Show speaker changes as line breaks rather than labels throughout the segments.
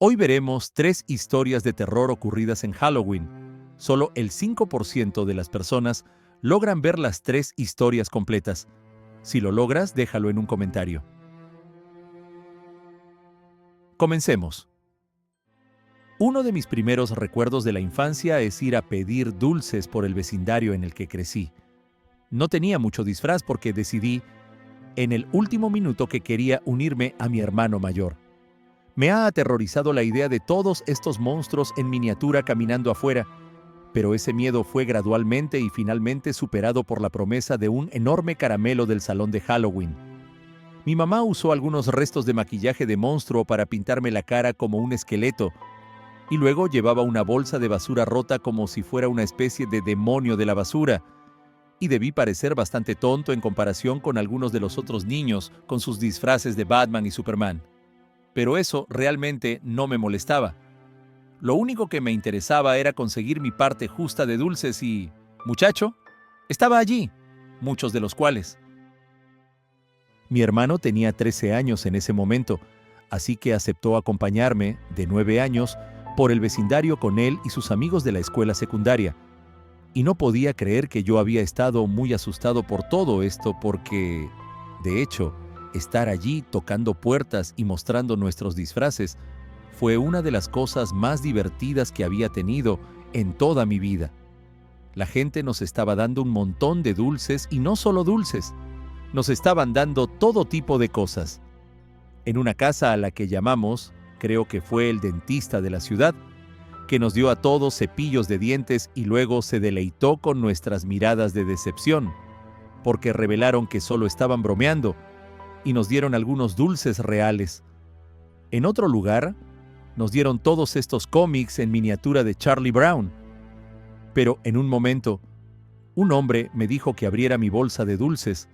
Hoy veremos 3 historias de terror ocurridas en Halloween. Solo el 5% de las personas logran ver las 3 historias completas. Si lo logras, déjalo en un comentario. Comencemos. Uno de mis primeros recuerdos de la infancia es ir a pedir dulces por el vecindario en el que crecí. No tenía mucho disfraz porque decidí en el último minuto que quería unirme a mi hermano mayor. Me ha aterrorizado la idea de todos estos monstruos en miniatura caminando afuera, pero ese miedo fue gradualmente y finalmente superado por la promesa de un enorme caramelo del salón de Halloween. Mi mamá usó algunos restos de maquillaje de monstruo para pintarme la cara como un esqueleto, y luego llevaba una bolsa de basura rota como si fuera una especie de demonio de la basura, y debí parecer bastante tonto en comparación con algunos de los otros niños con sus disfraces de Batman y Superman. Pero eso realmente no me molestaba. Lo único que me interesaba era conseguir mi parte justa de dulces y, muchacho, estaba allí, muchos de los cuales. Mi hermano tenía 13 años en ese momento, así que aceptó acompañarme, de 9 años, por el vecindario con él y sus amigos de la escuela secundaria. Y no podía creer que yo había estado muy asustado por todo esto porque, de hecho, estar allí tocando puertas y mostrando nuestros disfraces fue una de las cosas más divertidas que había tenido en toda mi vida. La gente nos estaba dando un montón de dulces y no solo dulces, nos estaban dando todo tipo de cosas. En una casa a la que llamamos, creo que fue el dentista de la ciudad, que nos dio a todos cepillos de dientes y luego se deleitó con nuestras miradas de decepción, porque revelaron que solo estaban bromeando y nos dieron algunos dulces reales. En otro lugar, nos dieron todos estos cómics en miniatura de Charlie Brown. Pero en un momento, un hombre me dijo que abriera mi bolsa de dulces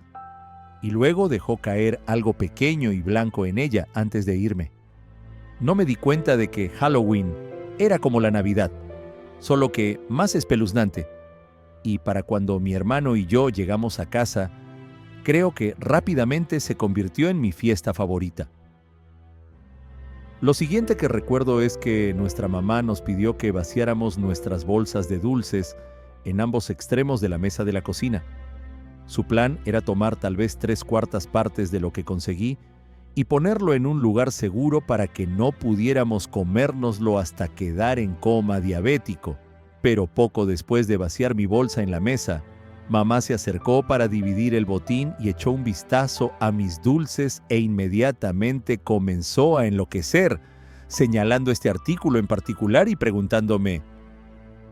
y luego dejó caer algo pequeño y blanco en ella antes de irme. No me di cuenta de que Halloween era como la Navidad, solo que más espeluznante. Y para cuando mi hermano y yo llegamos a casa, creo que rápidamente se convirtió en mi fiesta favorita. Lo siguiente que recuerdo es que nuestra mamá nos pidió que vaciáramos nuestras bolsas de dulces en ambos extremos de la mesa de la cocina. Su plan era tomar tal vez 3/4 partes de lo que conseguí y ponerlo en un lugar seguro para que no pudiéramos comérnoslo hasta quedar en coma diabético. Pero poco después de vaciar mi bolsa en la mesa, mamá se acercó para dividir el botín y echó un vistazo a mis dulces e inmediatamente comenzó a enloquecer, señalando este artículo en particular y preguntándome: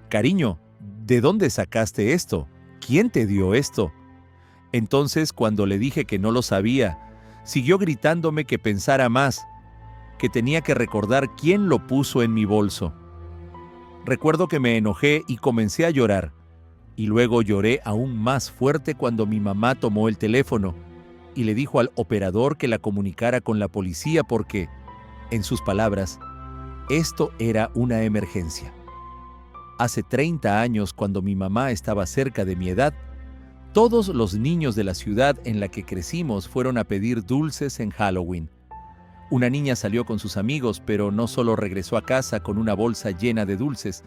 «Cariño, ¿de dónde sacaste esto? ¿Quién te dio esto?». Entonces, cuando le dije que no lo sabía, siguió gritándome que pensara más, que tenía que recordar quién lo puso en mi bolso. Recuerdo que me enojé y comencé a llorar, y luego lloré aún más fuerte cuando mi mamá tomó el teléfono y le dijo al operador que la comunicara con la policía porque, en sus palabras, esto era una emergencia. Hace 30 años, cuando mi mamá estaba cerca de mi edad, todos los niños de la ciudad en la que crecimos fueron a pedir dulces en Halloween. Una niña salió con sus amigos, pero no solo regresó a casa con una bolsa llena de dulces,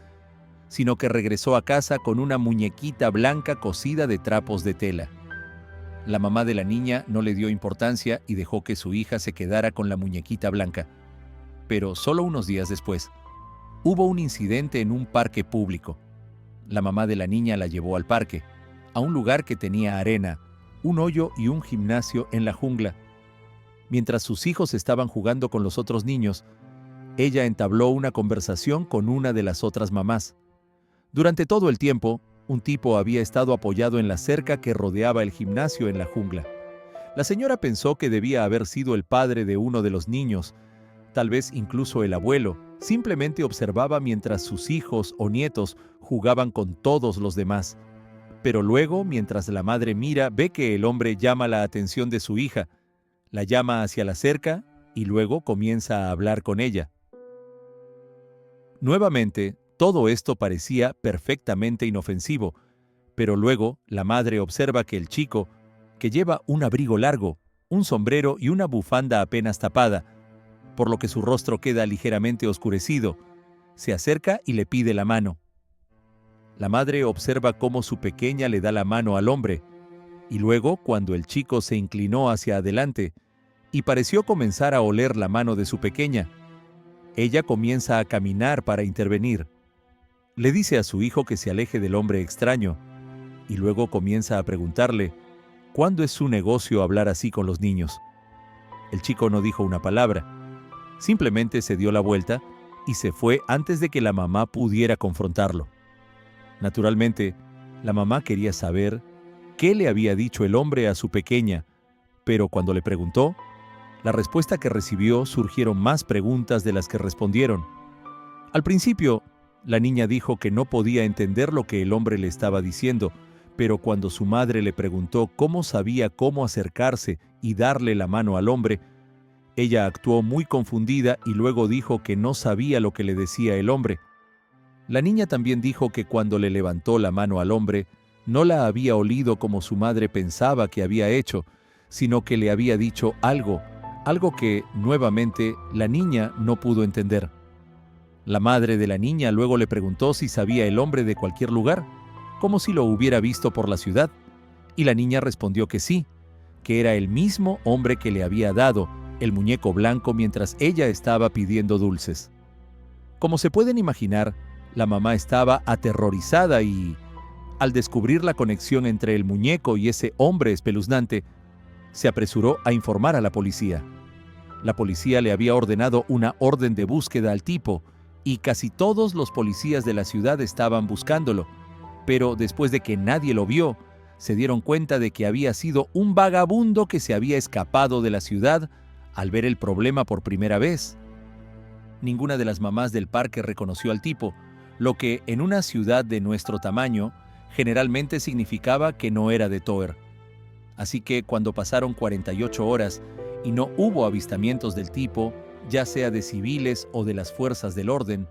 sino que regresó a casa con una muñequita blanca cosida de trapos de tela. La mamá de la niña no le dio importancia y dejó que su hija se quedara con la muñequita blanca. Pero solo unos días después, hubo un incidente en un parque público. La mamá de la niña la llevó al parque, a un lugar que tenía arena, un hoyo y un gimnasio en la jungla. Mientras sus hijos estaban jugando con los otros niños, ella entabló una conversación con una de las otras mamás. Durante todo el tiempo, un tipo había estado apoyado en la cerca que rodeaba el gimnasio en la jungla. La señora pensó que debía haber sido el padre de uno de los niños, tal vez incluso el abuelo. Simplemente observaba mientras sus hijos o nietos jugaban con todos los demás. Pero luego, mientras la madre mira, ve que el hombre llama la atención de su hija, la llama hacia la cerca y luego comienza a hablar con ella. Nuevamente, todo esto parecía perfectamente inofensivo, pero luego la madre observa que el chico, que lleva un abrigo largo, un sombrero y una bufanda apenas tapada, por lo que su rostro queda ligeramente oscurecido. Se acerca y le pide la mano. La madre observa cómo su pequeña le da la mano al hombre, y luego, cuando el chico se inclinó hacia adelante y pareció comenzar a oler la mano de su pequeña, ella comienza a caminar para intervenir. Le dice a su hijo que se aleje del hombre extraño, y luego comienza a preguntarle cuándo es su negocio hablar así con los niños. El chico no dijo una palabra, simplemente se dio la vuelta y se fue antes de que la mamá pudiera confrontarlo. Naturalmente, la mamá quería saber qué le había dicho el hombre a su pequeña, pero cuando le preguntó, la respuesta que recibió surgieron más preguntas de las que respondieron. Al principio, la niña dijo que no podía entender lo que el hombre le estaba diciendo, pero cuando su madre le preguntó cómo sabía cómo acercarse y darle la mano al hombre, ella actuó muy confundida y luego dijo que no sabía lo que le decía el hombre. La niña también dijo que cuando le levantó la mano al hombre, no la había olido como su madre pensaba que había hecho, sino que le había dicho algo que, nuevamente, la niña no pudo entender. La madre de la niña luego le preguntó si sabía el hombre de cualquier lugar, como si lo hubiera visto por la ciudad, y la niña respondió que sí, que era el mismo hombre que le había dado el muñeco blanco mientras ella estaba pidiendo dulces. Como se pueden imaginar, la mamá estaba aterrorizada y, al descubrir la conexión entre el muñeco y ese hombre espeluznante, se apresuró a informar a la policía. La policía le había ordenado una orden de búsqueda al tipo, y casi todos los policías de la ciudad estaban buscándolo, pero después de que nadie lo vio, se dieron cuenta de que había sido un vagabundo que se había escapado de la ciudad al ver el problema por primera vez. Ninguna de las mamás del parque reconoció al tipo, lo que en una ciudad de nuestro tamaño generalmente significaba que no era de Toer. Así que cuando pasaron 48 horas y no hubo avistamientos del tipo, ya sea de civiles o de las fuerzas del orden,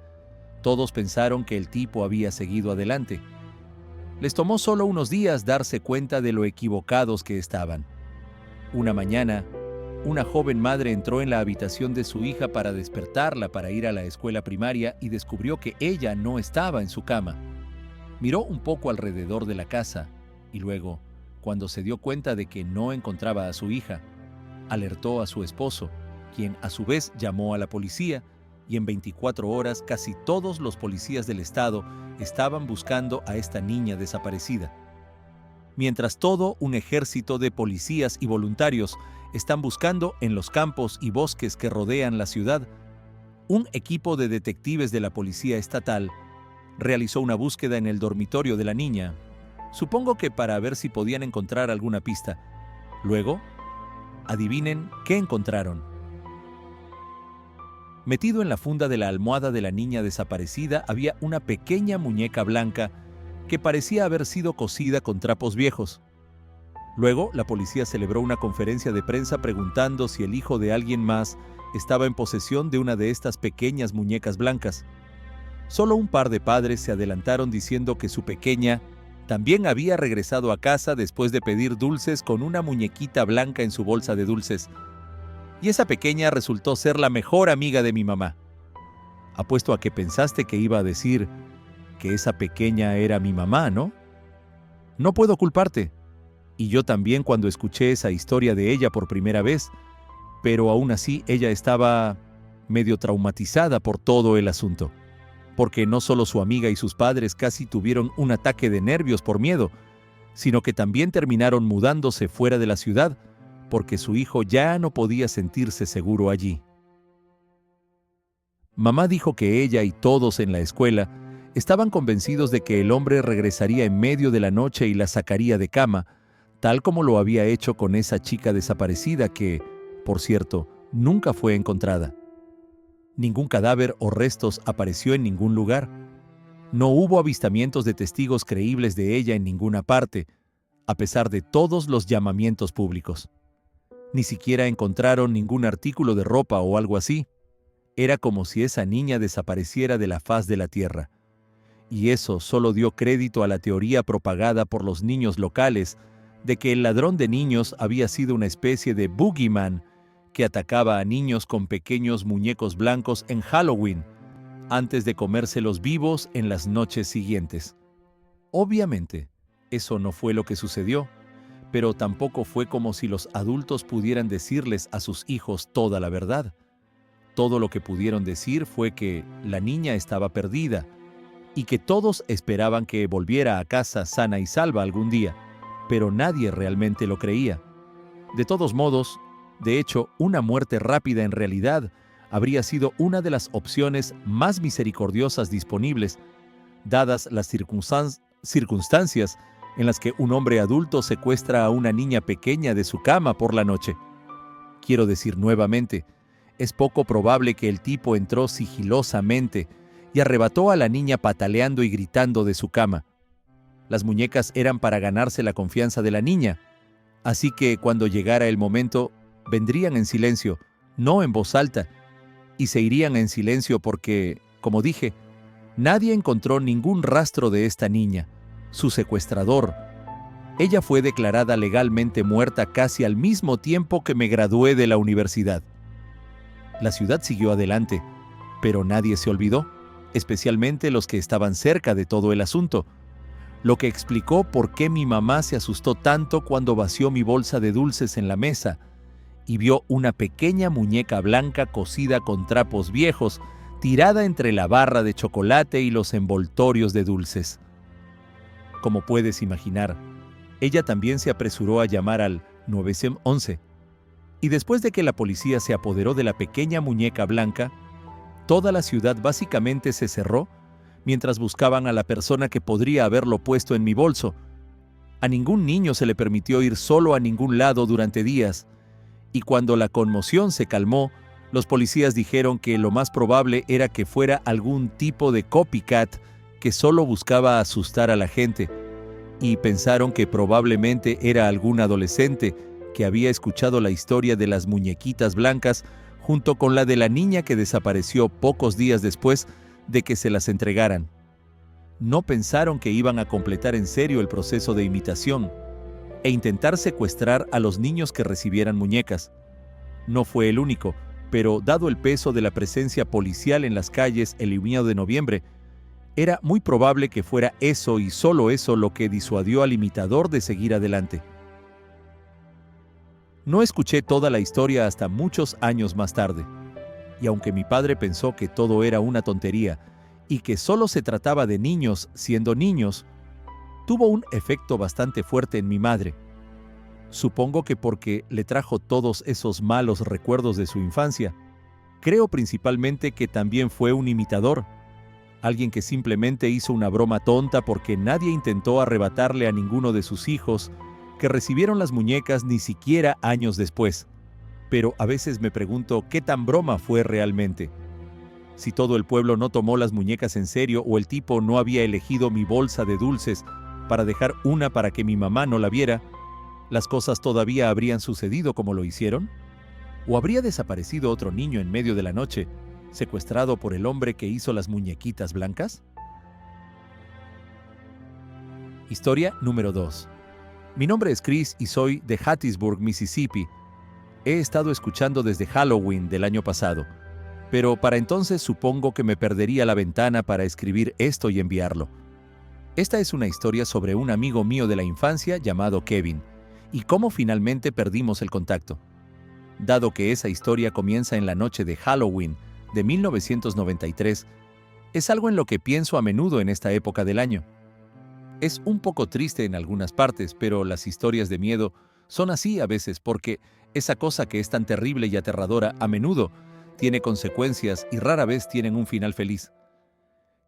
todos pensaron que el tipo había seguido adelante. Les tomó solo unos días darse cuenta de lo equivocados que estaban. Una mañana, una joven madre entró en la habitación de su hija para despertarla para ir a la escuela primaria y descubrió que ella no estaba en su cama. Miró un poco alrededor de la casa y luego, cuando se dio cuenta de que no encontraba a su hija, alertó a su esposo, quien a su vez llamó a la policía, y en 24 horas casi todos los policías del estado estaban buscando a esta niña desaparecida. Mientras todo un ejército de policías y voluntarios están buscando en los campos y bosques que rodean la ciudad, un equipo de detectives de la policía estatal realizó una búsqueda en el dormitorio de la niña, supongo que para ver si podían encontrar alguna pista. Luego, adivinen qué encontraron. Metido en la funda de la almohada de la niña desaparecida había una pequeña muñeca blanca que parecía haber sido cosida con trapos viejos. Luego, la policía celebró una conferencia de prensa preguntando si el hijo de alguien más estaba en posesión de una de estas pequeñas muñecas blancas. Solo un par de padres se adelantaron diciendo que su pequeña también había regresado a casa después de pedir dulces con una muñequita blanca en su bolsa de dulces. Y esa pequeña resultó ser la mejor amiga de mi mamá. Apuesto a que pensaste que iba a decir que esa pequeña era mi mamá, ¿no? No puedo culparte. Y yo también cuando escuché esa historia de ella por primera vez, pero aún así ella estaba medio traumatizada por todo el asunto. Porque no solo su amiga y sus padres casi tuvieron un ataque de nervios por miedo, sino que también terminaron mudándose fuera de la ciudad porque su hijo ya no podía sentirse seguro allí. Mamá dijo que ella y todos en la escuela estaban convencidos de que el hombre regresaría en medio de la noche y la sacaría de cama, tal como lo había hecho con esa chica desaparecida que, por cierto, nunca fue encontrada. Ningún cadáver o restos apareció en ningún lugar. No hubo avistamientos de testigos creíbles de ella en ninguna parte, a pesar de todos los llamamientos públicos. Ni siquiera encontraron ningún artículo de ropa o algo así. Era como si esa niña desapareciera de la faz de la tierra. Y eso solo dio crédito a la teoría propagada por los niños locales de que el ladrón de niños había sido una especie de boogeyman que atacaba a niños con pequeños muñecos blancos en Halloween, antes de comérselos vivos en las noches siguientes. Obviamente, eso no fue lo que sucedió, pero tampoco fue como si los adultos pudieran decirles a sus hijos toda la verdad. Todo lo que pudieron decir fue que la niña estaba perdida y que todos esperaban que volviera a casa sana y salva algún día, pero nadie realmente lo creía. De todos modos, de hecho, una muerte rápida en realidad habría sido una de las opciones más misericordiosas disponibles, dadas las circunstancias en las que un hombre adulto secuestra a una niña pequeña de su cama por la noche. Quiero decir nuevamente, es poco probable que el tipo entró sigilosamente y arrebató a la niña pataleando y gritando de su cama. Las muñecas eran para ganarse la confianza de la niña, así que cuando llegara el momento, vendrían en silencio, no en voz alta, y se irían en silencio porque, como dije, nadie encontró ningún rastro de esta niña, su secuestrador. Ella fue declarada legalmente muerta casi al mismo tiempo que me gradué de la universidad. La ciudad siguió adelante, pero nadie se olvidó, especialmente los que estaban cerca de todo el asunto, lo que explicó por qué mi mamá se asustó tanto cuando vació mi bolsa de dulces en la mesa y vio una pequeña muñeca blanca cosida con trapos viejos, tirada entre la barra de chocolate y los envoltorios de dulces. Como puedes imaginar, ella también se apresuró a llamar al 911, y después de que la policía se apoderó de la pequeña muñeca blanca, toda la ciudad básicamente se cerró mientras buscaban a la persona que podría haberlo puesto en mi bolso. A ningún niño se le permitió ir solo a ningún lado durante días, y cuando la conmoción se calmó, los policías dijeron que lo más probable era que fuera algún tipo de copycat que solo buscaba asustar a la gente, y pensaron que probablemente era algún adolescente que había escuchado la historia de las muñequitas blancas junto con la de la niña que desapareció pocos días después de que se las entregaran. No pensaron que iban a completar en serio el proceso de imitación e intentar secuestrar a los niños que recibieran muñecas. No fue el único, pero dado el peso de la presencia policial en las calles el 1 de noviembre, era muy probable que fuera eso y solo eso lo que disuadió al imitador de seguir adelante. No escuché toda la historia hasta muchos años más tarde, y aunque mi padre pensó que todo era una tontería y que solo se trataba de niños siendo niños, tuvo un efecto bastante fuerte en mi madre. Supongo que porque le trajo todos esos malos recuerdos de su infancia. Creo principalmente que también fue un imitador, alguien que simplemente hizo una broma tonta porque nadie intentó arrebatarle a ninguno de sus hijos que recibieron las muñecas ni siquiera años después. Pero a veces me pregunto qué tan broma fue realmente. Si todo el pueblo no tomó las muñecas en serio o el tipo no había elegido mi bolsa de dulces para dejar una para que mi mamá no la viera, ¿las cosas todavía habrían sucedido como lo hicieron? ¿O habría desaparecido otro niño en medio de la noche, secuestrado por el hombre que hizo las muñequitas blancas? Historia número 2. Mi nombre es Chris y soy de Hattiesburg, Mississippi. He estado escuchando desde Halloween del año pasado, pero para entonces supongo que me perdería la ventana para escribir esto y enviarlo. Esta es una historia sobre un amigo mío de la infancia llamado Kevin, y cómo finalmente perdimos el contacto. Dado que esa historia comienza en la noche de Halloween de 1993, es algo en lo que pienso a menudo en esta época del año. Es un poco triste en algunas partes, pero las historias de miedo son así a veces porque esa cosa que es tan terrible y aterradora a menudo tiene consecuencias y rara vez tienen un final feliz.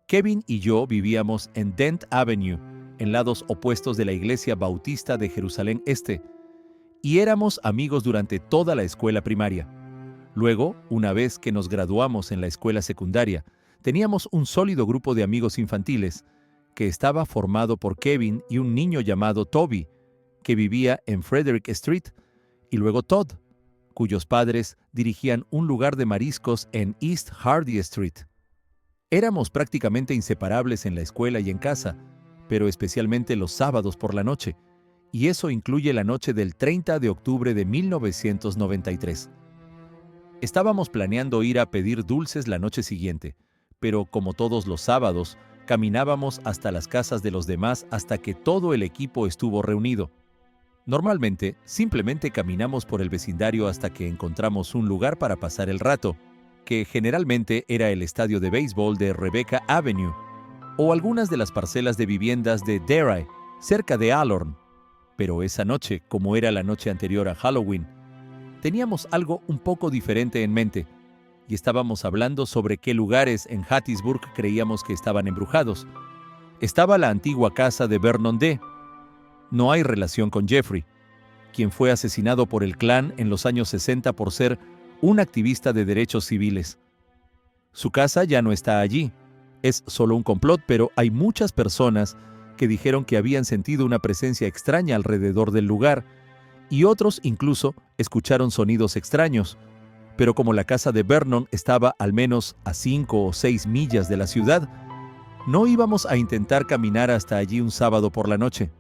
Kevin y yo vivíamos en Dent Avenue, en lados opuestos de la Iglesia Bautista de Jerusalén Este, y éramos amigos durante toda la escuela primaria. Luego, una vez que nos graduamos en la escuela secundaria, teníamos un sólido grupo de amigos infantiles que estaba formado por Kevin y un niño llamado Toby, que vivía en Frederick Street, y luego Todd, cuyos padres dirigían un lugar de mariscos en East Hardy Street. Éramos prácticamente inseparables en la escuela y en casa, pero especialmente los sábados por la noche, y eso incluye la noche del 30 de octubre de 1993. Estábamos planeando ir a pedir dulces la noche siguiente, pero como todos los sábados, caminábamos hasta las casas de los demás hasta que todo el equipo estuvo reunido. Normalmente, simplemente caminamos por el vecindario hasta que encontramos un lugar para pasar el rato, que generalmente era el estadio de béisbol de Rebecca Avenue, o algunas de las parcelas de viviendas de Derry, cerca de Alorn. Pero esa noche, como era la noche anterior a Halloween, teníamos algo un poco diferente en mente, y estábamos hablando sobre qué lugares en Hattiesburg creíamos que estaban embrujados. Estaba la antigua casa de Vernon D. No hay relación con Jeffrey, quien fue asesinado por el Klan en los años 60 por ser un activista de derechos civiles. Su casa ya no está allí. Es solo un complot, pero hay muchas personas que dijeron que habían sentido una presencia extraña alrededor del lugar, y otros incluso escucharon sonidos extraños. Pero como la casa de Vernon estaba al menos a 5 o 6 millas de la ciudad, no íbamos a intentar caminar hasta allí un sábado por la noche.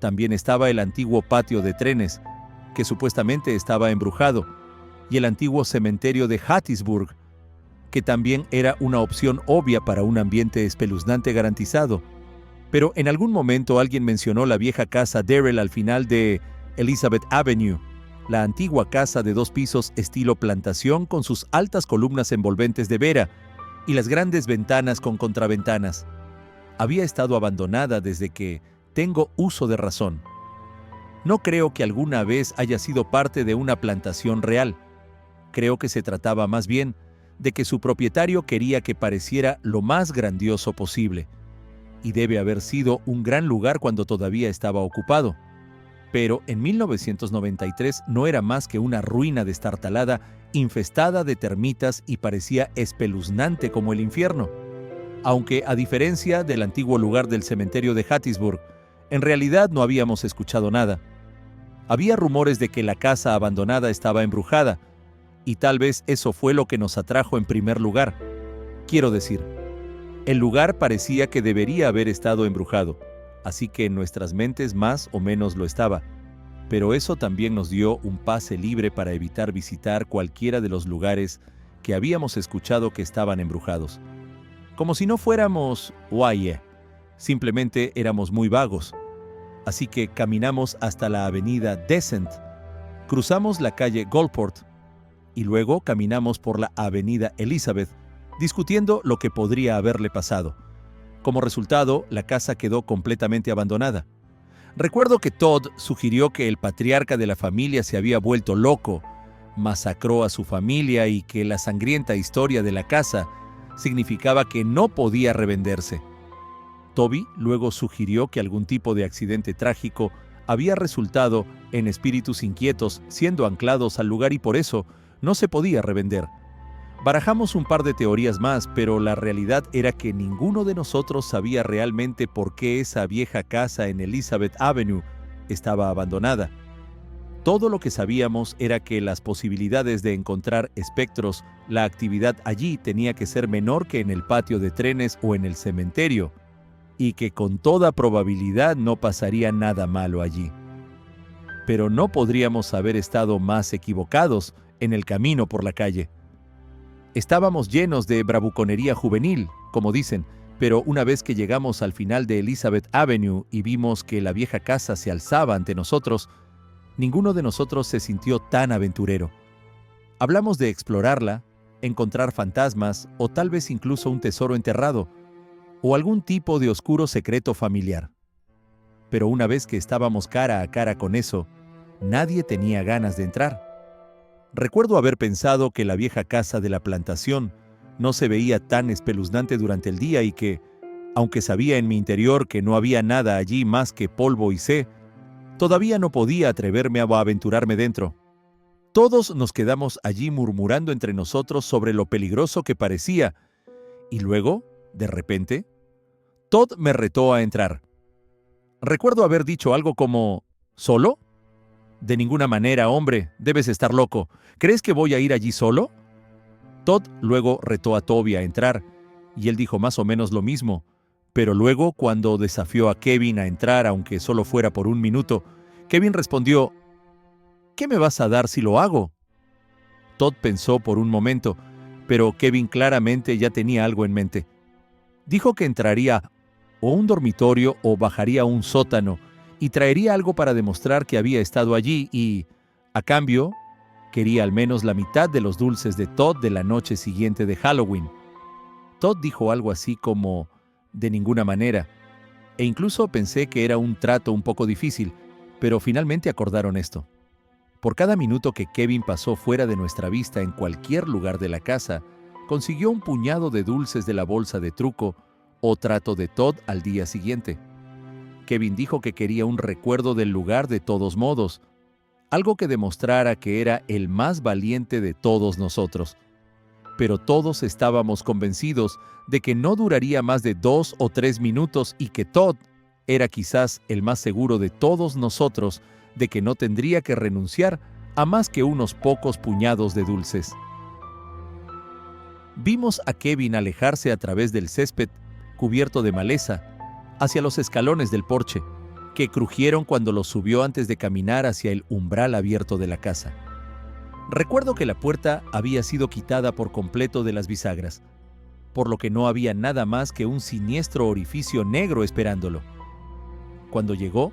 También estaba el antiguo patio de trenes, que supuestamente estaba embrujado, y el antiguo cementerio de Hattiesburg, que también era una opción obvia para un ambiente espeluznante garantizado. Pero en algún momento alguien mencionó la vieja casa Darrell al final de Elizabeth Avenue, la antigua casa de 2 pisos estilo plantación con sus altas columnas envolventes de vera y las grandes ventanas con contraventanas. Había estado abandonada desde que tengo uso de razón. No creo que alguna vez haya sido parte de una plantación real. Creo que se trataba más bien de que su propietario quería que pareciera lo más grandioso posible, y debe haber sido un gran lugar cuando todavía estaba ocupado. Pero en 1993 no era más que una ruina destartalada, infestada de termitas y parecía espeluznante como el infierno. Aunque, a diferencia del antiguo lugar del cementerio de Hattiesburg, en realidad no habíamos escuchado nada. Había rumores de que la casa abandonada estaba embrujada, y tal vez eso fue lo que nos atrajo en primer lugar. Quiero decir, el lugar parecía que debería haber estado embrujado, así que en nuestras mentes más o menos lo estaba. Pero eso también nos dio un pase libre para evitar visitar cualquiera de los lugares que habíamos escuchado que estaban embrujados. Como si no fuéramos simplemente éramos muy vagos. Así que caminamos hasta la avenida Descent, cruzamos la calle Goldport y luego caminamos por la avenida Elizabeth, discutiendo lo que podría haberle pasado. Como resultado, la casa quedó completamente abandonada. Recuerdo que Todd sugirió que el patriarca de la familia se había vuelto loco, masacró a su familia y que la sangrienta historia de la casa significaba que no podía revenderse. Toby luego sugirió que algún tipo de accidente trágico había resultado en espíritus inquietos siendo anclados al lugar y por eso no se podía revender. Barajamos un par de teorías más, pero la realidad era que ninguno de nosotros sabía realmente por qué esa vieja casa en Elizabeth Avenue estaba abandonada. Todo lo que sabíamos era que las posibilidades de encontrar espectros, la actividad allí tenía que ser menor que en el patio de trenes o en el cementerio, y que con toda probabilidad no pasaría nada malo allí. Pero no podríamos haber estado más equivocados en el camino por la calle. Estábamos llenos de bravuconería juvenil, como dicen, pero una vez que llegamos al final de Elizabeth Avenue y vimos que la vieja casa se alzaba ante nosotros, ninguno de nosotros se sintió tan aventurero. Hablamos de explorarla, encontrar fantasmas o tal vez incluso un tesoro enterrado, o algún tipo de oscuro secreto familiar. Pero una vez que estábamos cara a cara con eso, nadie tenía ganas de entrar. Recuerdo haber pensado que la vieja casa de la plantación no se veía tan espeluznante durante el día y que, aunque sabía en mi interior que no había nada allí más que polvo y todavía no podía atreverme a aventurarme dentro. Todos nos quedamos allí murmurando entre nosotros sobre lo peligroso que parecía, y luego, de repente, Todd me retó a entrar. Recuerdo haber dicho algo como, ¿solo? De ninguna manera, hombre, debes estar loco. ¿Crees que voy a ir allí solo? Todd luego retó a Toby a entrar, y él dijo más o menos lo mismo, pero luego, cuando desafió a Kevin a entrar, aunque solo fuera por 1 minuto, Kevin respondió, ¿qué me vas a dar si lo hago? Todd pensó por un momento, pero Kevin claramente ya tenía algo en mente. Dijo que entraría o un dormitorio o bajaría a un sótano y traería algo para demostrar que había estado allí y, a cambio, quería al menos la mitad de los dulces de Todd de la noche siguiente de Halloween. Todd dijo algo así como, de ninguna manera, e incluso pensé que era un trato un poco difícil, pero finalmente acordaron esto. Por cada minuto que Kevin pasó fuera de nuestra vista en cualquier lugar de la casa, consiguió un puñado de dulces de la bolsa de truco o trato de Todd al día siguiente. Kevin dijo que quería un recuerdo del lugar de todos modos, algo que demostrara que era el más valiente de todos nosotros. Pero todos estábamos convencidos de que no duraría más de 2 o 3 minutos y que Todd era quizás el más seguro de todos nosotros de que no tendría que renunciar a más que unos pocos puñados de dulces. Vimos a Kevin alejarse a través del césped cubierto de maleza hacia los escalones del porche, que crujieron cuando los subió antes de caminar hacia el umbral abierto de la casa. Recuerdo que la puerta había sido quitada por completo de las bisagras, por lo que no había nada más que un siniestro orificio negro esperándolo. Cuando llegó,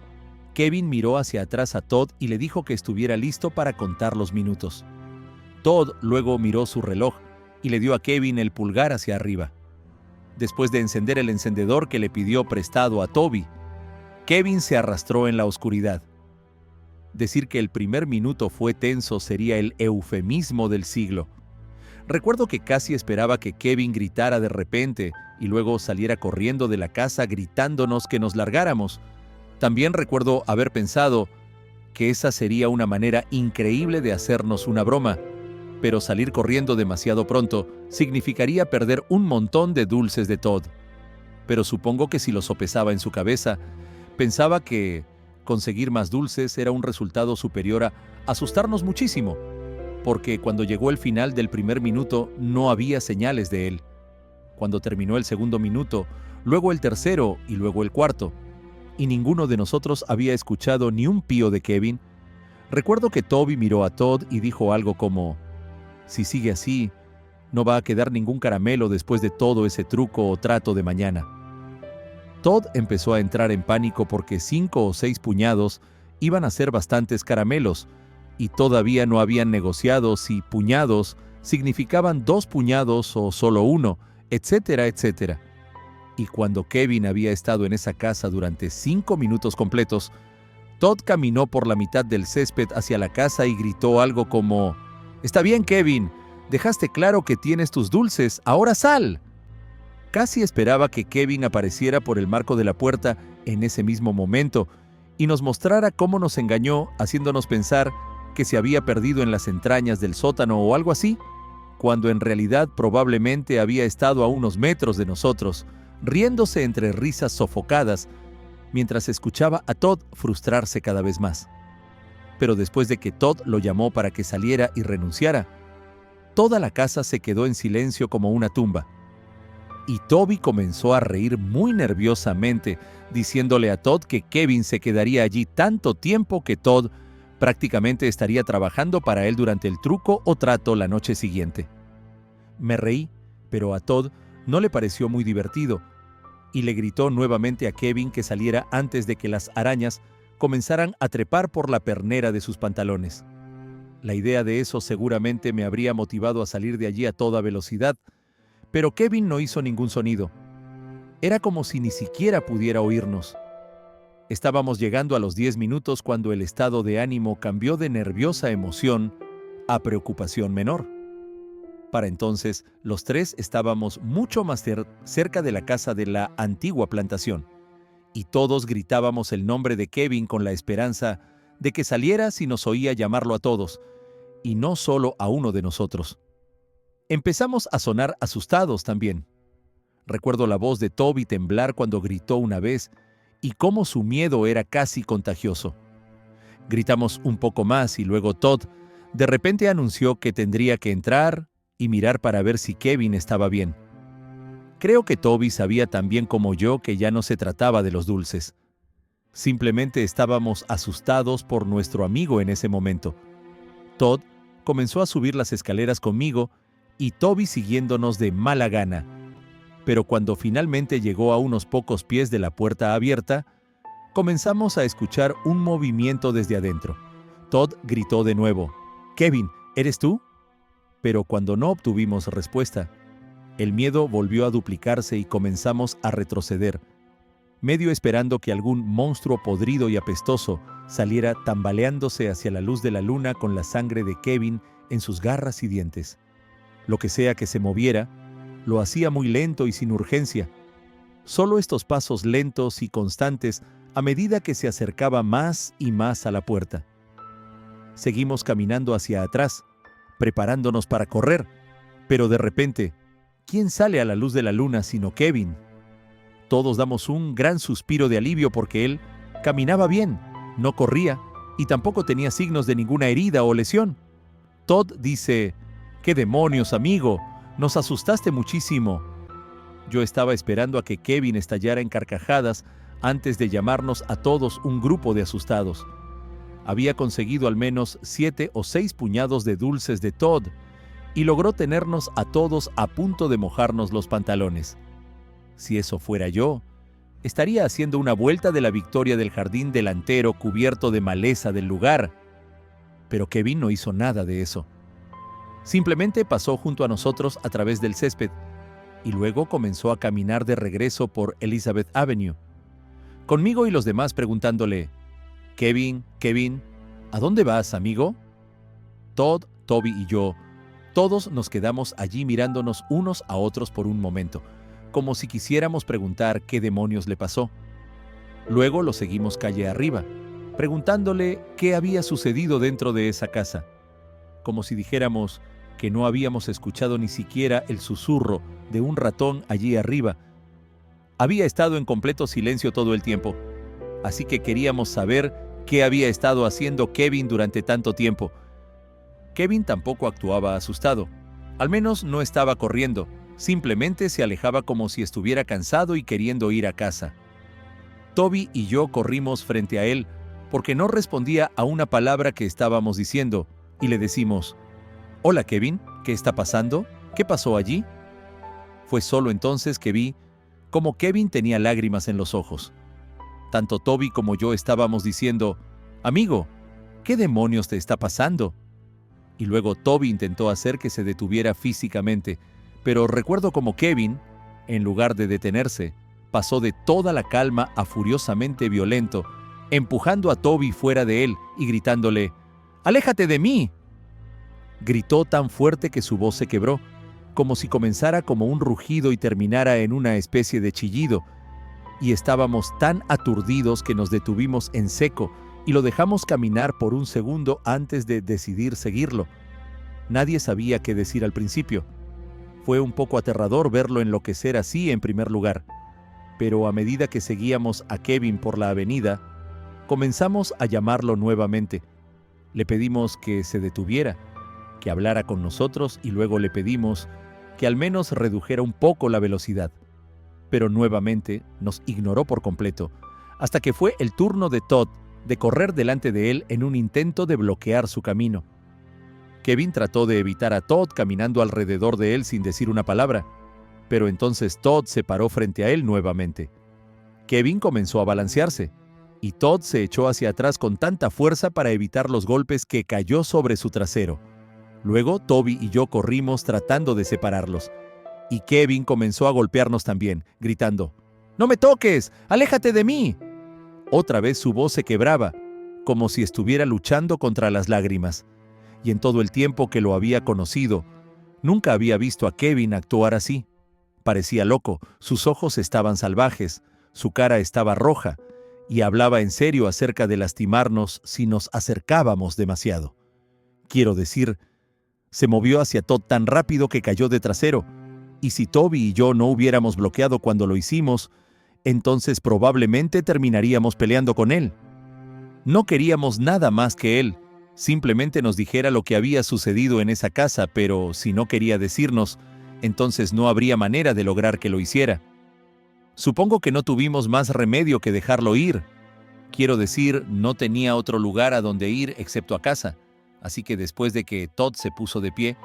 Kevin miró hacia atrás a Todd y le dijo que estuviera listo para contar los minutos. Todd luego miró su reloj y le dio a Kevin el pulgar hacia arriba. Después de encender el encendedor que le pidió prestado a Toby, Kevin se arrastró en la oscuridad. Decir que el primer minuto fue tenso sería el eufemismo del siglo. Recuerdo que casi esperaba que Kevin gritara de repente y luego saliera corriendo de la casa gritándonos que nos largáramos. También recuerdo haber pensado que esa sería una manera increíble de hacernos una broma, pero salir corriendo demasiado pronto significaría perder un montón de dulces de Todd. Pero supongo que si lo sopesaba en su cabeza, pensaba que conseguir más dulces era un resultado superior a asustarnos muchísimo, porque cuando llegó el final del primer minuto no había señales de él. Cuando terminó el segundo minuto, luego el tercero y luego el cuarto, y ninguno de nosotros había escuchado ni un pío de Kevin, recuerdo que Toby miró a Todd y dijo algo como, «Si sigue así, no va a quedar ningún caramelo después de todo ese truco o trato de mañana». Todd empezó a entrar en pánico porque 5 o 6 puñados iban a ser bastantes caramelos, y todavía no habían negociado si puñados significaban 2 puñados o solo uno, etcétera, etcétera. Y cuando Kevin había estado en esa casa durante 5 minutos completos, Todd caminó por la mitad del césped hacia la casa y gritó algo como, «Está bien, Kevin, dejaste claro que tienes tus dulces, ahora sal». Casi esperaba que Kevin apareciera por el marco de la puerta en ese mismo momento y nos mostrara cómo nos engañó haciéndonos pensar que se había perdido en las entrañas del sótano o algo así, cuando en realidad probablemente había estado a unos metros de nosotros, riéndose entre risas sofocadas, mientras escuchaba a Todd frustrarse cada vez más. Pero después de que Todd lo llamó para que saliera y renunciara, toda la casa se quedó en silencio como una tumba. Y Toby comenzó a reír muy nerviosamente, diciéndole a Todd que Kevin se quedaría allí tanto tiempo que Todd prácticamente estaría trabajando para él durante el truco o trato la noche siguiente. Me reí, pero a Todd no le pareció muy divertido, y le gritó nuevamente a Kevin que saliera antes de que las arañas comenzaran a trepar por la pernera de sus pantalones. La idea de eso seguramente me habría motivado a salir de allí a toda velocidad, pero Kevin no hizo ningún sonido. Era como si ni siquiera pudiera oírnos. Estábamos llegando a los 10 minutos cuando el estado de ánimo cambió de nerviosa emoción a preocupación menor. Para entonces, los tres estábamos mucho más cerca de la casa de la antigua plantación, y todos gritábamos el nombre de Kevin con la esperanza de que saliera si nos oía llamarlo a todos, y no solo a uno de nosotros. Empezamos a sonar asustados también. Recuerdo la voz de Toby temblar cuando gritó una vez, y cómo su miedo era casi contagioso. Gritamos un poco más y luego Todd de repente anunció que tendría que entrar y mirar para ver si Kevin estaba bien. Creo que Toby sabía tan bien como yo que ya no se trataba de los dulces. Simplemente estábamos asustados por nuestro amigo en ese momento. Todd comenzó a subir las escaleras conmigo y Toby siguiéndonos de mala gana. Pero cuando finalmente llegó a unos pocos pies de la puerta abierta, comenzamos a escuchar un movimiento desde adentro. Todd gritó de nuevo, «Kevin, ¿eres tú?». Pero cuando no obtuvimos respuesta, el miedo volvió a duplicarse y comenzamos a retroceder, medio esperando que algún monstruo podrido y apestoso saliera tambaleándose hacia la luz de la luna con la sangre de Kevin en sus garras y dientes. Lo que sea que se moviera, lo hacía muy lento y sin urgencia. Solo estos pasos lentos y constantes a medida que se acercaba más y más a la puerta. Seguimos caminando hacia atrás, preparándonos para correr, pero de repente, ¿quién sale a la luz de la luna sino Kevin? Todos damos un gran suspiro de alivio porque él caminaba bien, no corría y tampoco tenía signos de ninguna herida o lesión. Todd dice, «¡Qué demonios, amigo! Nos asustaste muchísimo». Yo estaba esperando a que Kevin estallara en carcajadas antes de llamarnos a todos un grupo de asustados. Había conseguido al menos 7 o 6 puñados de dulces de Todd y logró tenernos a todos a punto de mojarnos los pantalones. Si eso fuera yo, estaría haciendo una vuelta de la victoria del jardín delantero cubierto de maleza del lugar. Pero Kevin no hizo nada de eso. Simplemente pasó junto a nosotros a través del césped y luego comenzó a caminar de regreso por Elizabeth Avenue, conmigo y los demás preguntándole, «Kevin, Kevin, ¿a dónde vas, amigo?». Todd, Toby y yo, todos nos quedamos allí mirándonos unos a otros por un momento, como si quisiéramos preguntar qué demonios le pasó. Luego lo seguimos calle arriba, preguntándole qué había sucedido dentro de esa casa, como si dijéramos que no habíamos escuchado ni siquiera el susurro de un ratón allí arriba. Había estado en completo silencio todo el tiempo, así que queríamos saber qué había estado haciendo Kevin durante tanto tiempo. Kevin tampoco actuaba asustado, al menos no estaba corriendo, simplemente se alejaba como si estuviera cansado y queriendo ir a casa. Toby y yo corrimos frente a él porque no respondía a una palabra que estábamos diciendo y le decimos, «Hola Kevin, ¿qué está pasando? ¿Qué pasó allí?». Fue solo entonces que vi cómo Kevin tenía lágrimas en los ojos. Tanto Toby como yo estábamos diciendo, «Amigo, ¿qué demonios te está pasando?». Y luego Toby intentó hacer que se detuviera físicamente, pero recuerdo como Kevin, en lugar de detenerse, pasó de toda la calma a furiosamente violento, empujando a Toby fuera de él y gritándole, «¡Aléjate de mí!». Gritó tan fuerte que su voz se quebró, como si comenzara como un rugido y terminara en una especie de chillido, y estábamos tan aturdidos que nos detuvimos en seco y lo dejamos caminar por un segundo antes de decidir seguirlo. Nadie sabía qué decir al principio. Fue un poco aterrador verlo enloquecer así en primer lugar, pero a medida que seguíamos a Kevin por la avenida, comenzamos a llamarlo nuevamente. Le pedimos que se detuviera, que hablara con nosotros y luego le pedimos que al menos redujera un poco la velocidad. Pero nuevamente nos ignoró por completo, hasta que fue el turno de Todd de correr delante de él en un intento de bloquear su camino. Kevin trató de evitar a Todd caminando alrededor de él sin decir una palabra, pero entonces Todd se paró frente a él nuevamente. Kevin comenzó a balancearse, y Todd se echó hacia atrás con tanta fuerza para evitar los golpes que cayó sobre su trasero. Luego Toby y yo corrimos tratando de separarlos, y Kevin comenzó a golpearnos también, gritando, «¡No me toques! ¡Aléjate de mí!». Otra vez su voz se quebraba, como si estuviera luchando contra las lágrimas, y en todo el tiempo que lo había conocido, nunca había visto a Kevin actuar así. Parecía loco, sus ojos estaban salvajes, su cara estaba roja, y hablaba en serio acerca de lastimarnos si nos acercábamos demasiado. Quiero decir, se movió hacia Todd tan rápido que cayó de trasero, y si Toby y yo no hubiéramos bloqueado cuando lo hicimos, entonces probablemente terminaríamos peleando con él. No queríamos nada más que él, simplemente nos dijera lo que había sucedido en esa casa, pero si no quería decirnos, entonces no habría manera de lograr que lo hiciera. Supongo que no tuvimos más remedio que dejarlo ir. Quiero decir, no tenía otro lugar a donde ir excepto a casa, Así que después de que Todd se puso de pie,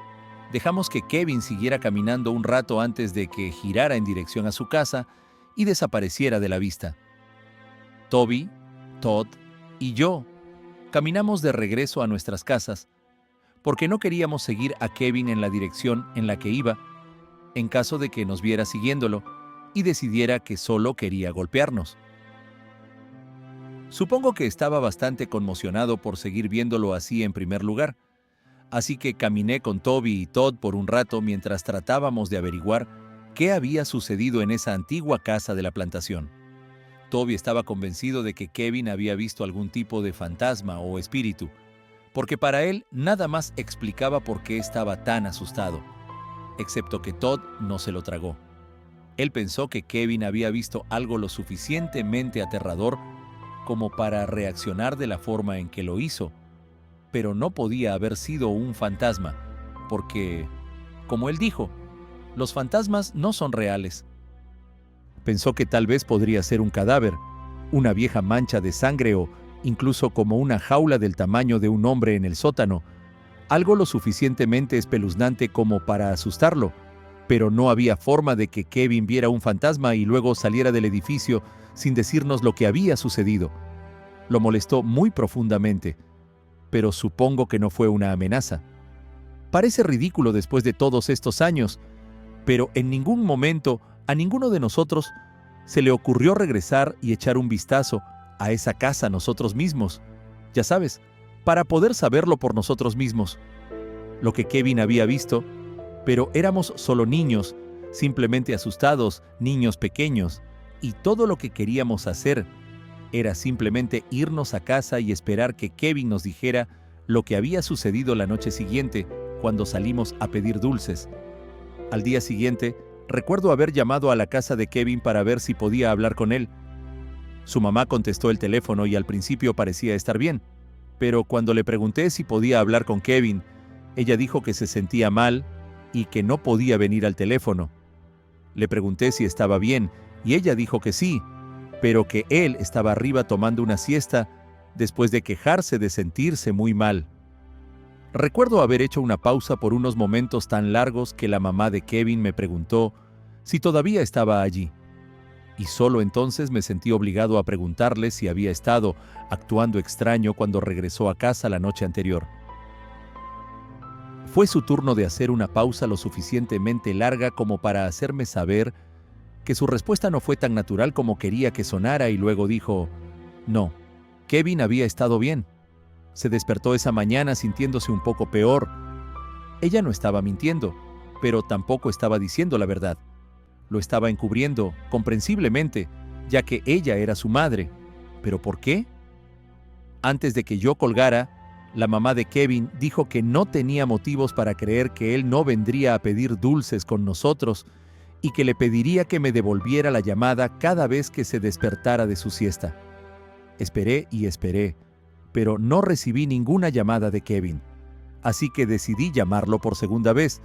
dejamos que Kevin siguiera caminando un rato antes de que girara en dirección a su casa y desapareciera de la vista. Toby, Todd y yo caminamos de regreso a nuestras casas porque no queríamos seguir a Kevin en la dirección en la que iba, en caso de que nos viera siguiéndolo y decidiera que solo quería golpearnos. Supongo que estaba bastante conmocionado por seguir viéndolo así en primer lugar, así que caminé con Toby y Todd por un rato mientras tratábamos de averiguar qué había sucedido en esa antigua casa de la plantación. Toby estaba convencido de que Kevin había visto algún tipo de fantasma o espíritu, porque para él nada más explicaba por qué estaba tan asustado, excepto que Todd no se lo tragó. Él pensó que Kevin había visto algo lo suficientemente aterrador como para reaccionar de la forma en que lo hizo, pero no podía haber sido un fantasma, porque, como él dijo, los fantasmas no son reales. Pensó que tal vez podría ser un cadáver, una vieja mancha de sangre o incluso como una jaula del tamaño de un hombre en el sótano, algo lo suficientemente espeluznante como para asustarlo, pero no había forma de que Kevin viera un fantasma y luego saliera del edificio sin decirnos lo que había sucedido. Lo molestó muy profundamente, pero supongo que no fue una amenaza. Parece ridículo después de todos estos años, pero en ningún momento a ninguno de nosotros se le ocurrió regresar y echar un vistazo a esa casa nosotros mismos, ya sabes, para poder saberlo por nosotros mismos. Lo que Kevin había visto, pero éramos solo niños, simplemente asustados, niños pequeños, y todo lo que queríamos hacer era simplemente irnos a casa y esperar que Kevin nos dijera lo que había sucedido la noche siguiente cuando salimos a pedir dulces. Al día siguiente, recuerdo haber llamado a la casa de Kevin para ver si podía hablar con él. Su mamá contestó el teléfono y al principio parecía estar bien, pero cuando le pregunté si podía hablar con Kevin, ella dijo que se sentía mal y que no podía venir al teléfono. Le pregunté si estaba bien y ella dijo que sí, pero que él estaba arriba tomando una siesta después de quejarse de sentirse muy mal. Recuerdo haber hecho una pausa por unos momentos tan largos que la mamá de Kevin me preguntó si todavía estaba allí. Y solo entonces me sentí obligado a preguntarle si había estado actuando extraño cuando regresó a casa la noche anterior. Fue su turno de hacer una pausa lo suficientemente larga como para hacerme saber que su respuesta no fue tan natural como quería que sonara y luego dijo, no, Kevin había estado bien. Se despertó esa mañana sintiéndose un poco peor. Ella no estaba mintiendo, pero tampoco estaba diciendo la verdad. Lo estaba encubriendo, comprensiblemente, ya que ella era su madre. ¿Pero por qué? Antes de que yo colgara, la mamá de Kevin dijo que no tenía motivos para creer que él no vendría a pedir dulces con nosotros y que le pediría que me devolviera la llamada cada vez que se despertara de su siesta. Esperé y esperé, pero no recibí ninguna llamada de Kevin, así que decidí llamarlo por segunda vez,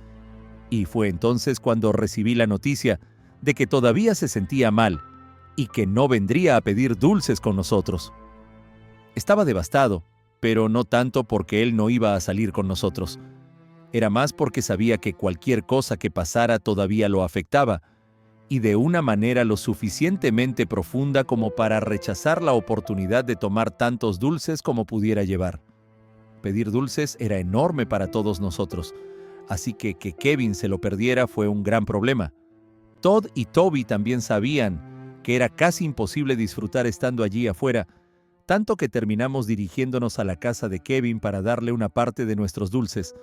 y fue entonces cuando recibí la noticia de que todavía se sentía mal y que no vendría a pedir dulces con nosotros. Estaba devastado, pero no tanto porque él no iba a salir con nosotros. Era más porque sabía que cualquier cosa que pasara todavía lo afectaba, y de una manera lo suficientemente profunda como para rechazar la oportunidad de tomar tantos dulces como pudiera llevar. Pedir dulces era enorme para todos nosotros, así que Kevin se lo perdiera fue un gran problema. Todd y Toby también sabían que era casi imposible disfrutar estando allí afuera, tanto que terminamos dirigiéndonos a la casa de Kevin para darle una parte de nuestros dulces.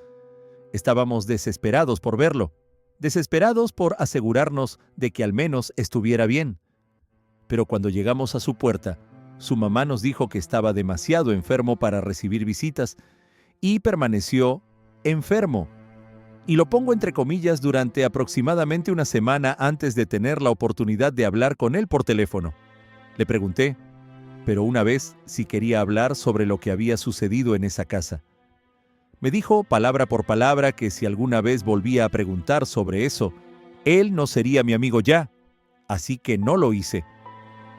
Estábamos desesperados por verlo, desesperados por asegurarnos de que al menos estuviera bien. Pero cuando llegamos a su puerta, su mamá nos dijo que estaba demasiado enfermo para recibir visitas y permaneció enfermo. Y lo pongo entre comillas durante aproximadamente una semana antes de tener la oportunidad de hablar con él por teléfono. Le pregunté, pero una vez, si quería hablar sobre lo que había sucedido en esa casa. Me dijo palabra por palabra que si alguna vez volvía a preguntar sobre eso, él no sería mi amigo ya, así que no lo hice.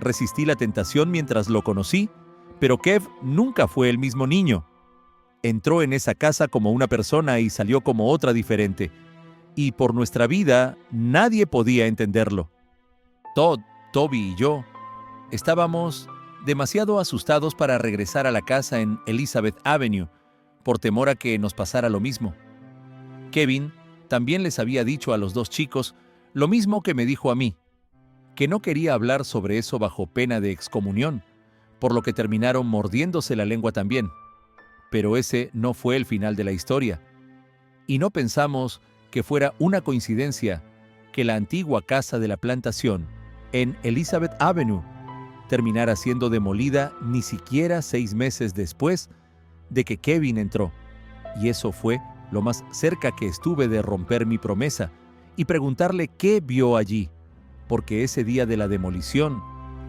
Resistí la tentación mientras lo conocí, pero Kev nunca fue el mismo niño. entró en esa casa como una persona y salió como otra diferente. Y por nuestra vida, nadie podía entenderlo. Todd, Toby y yo estábamos demasiado asustados para regresar a la casa en Elizabeth Avenue, por temor a que nos pasara lo mismo. Kevin también les había dicho a los dos chicos lo mismo que me dijo a mí, que no quería hablar sobre eso bajo pena de excomunión, por lo que terminaron mordiéndose la lengua también. Pero ese no fue el final de la historia. Y no pensamos que fuera una coincidencia que la antigua casa de la plantación, en Elizabeth Avenue, terminara siendo demolida ni siquiera 6 meses después de que Kevin entró. Y eso fue lo más cerca que estuve de romper mi promesa y preguntarle qué vio allí, porque ese día de la demolición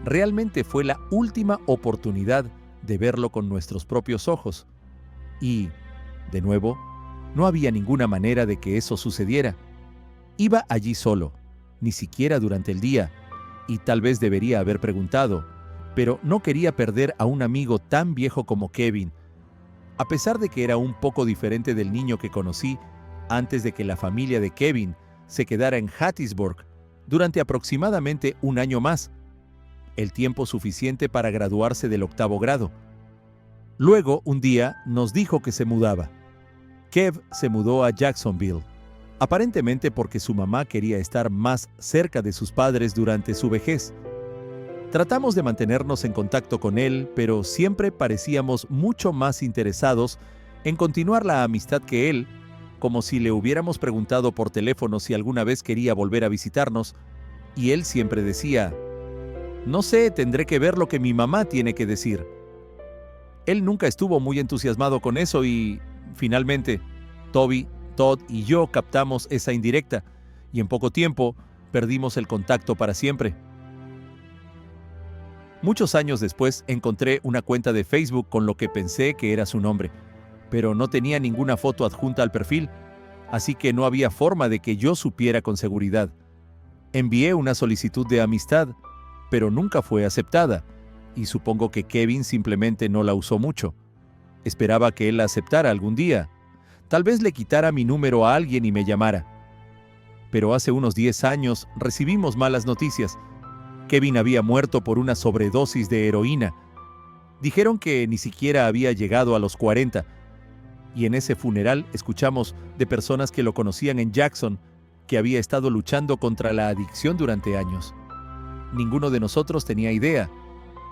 realmente fue la última oportunidad de verlo con nuestros propios ojos. Y, de nuevo, no había ninguna manera de que eso sucediera. Iba allí solo, ni siquiera durante el día, y tal vez debería haber preguntado, pero no quería perder a un amigo tan viejo como Kevin, a pesar de que era un poco diferente del niño que conocí antes de que la familia de Kevin se quedara en Hattiesburg durante aproximadamente un año más, el tiempo suficiente para graduarse del 8º grado. Luego, un día, nos dijo que se mudaba. Kev se mudó a Jacksonville, aparentemente porque su mamá quería estar más cerca de sus padres durante su vejez. Tratamos de mantenernos en contacto con él, pero siempre parecíamos mucho más interesados en continuar la amistad que él, como si le hubiéramos preguntado por teléfono si alguna vez quería volver a visitarnos, y él siempre decía, «No sé, tendré que ver lo que mi mamá tiene que decir». Él nunca estuvo muy entusiasmado con eso y, finalmente, Toby, Todd y yo captamos esa indirecta, y en poco tiempo perdimos el contacto para siempre. Muchos años después encontré una cuenta de Facebook con lo que pensé que era su nombre, pero no tenía ninguna foto adjunta al perfil, así que no había forma de que yo supiera con seguridad. Envié una solicitud de amistad, pero nunca fue aceptada, y supongo que Kevin simplemente no la usó mucho. Esperaba que él la aceptara algún día. Tal vez le quitara mi número a alguien y me llamara. Pero hace unos 10 años recibimos malas noticias. Kevin había muerto por una sobredosis de heroína. Dijeron que ni siquiera había llegado a los 40. Y en ese funeral escuchamos de personas que lo conocían en Jackson, que había estado luchando contra la adicción durante años. Ninguno de nosotros tenía idea,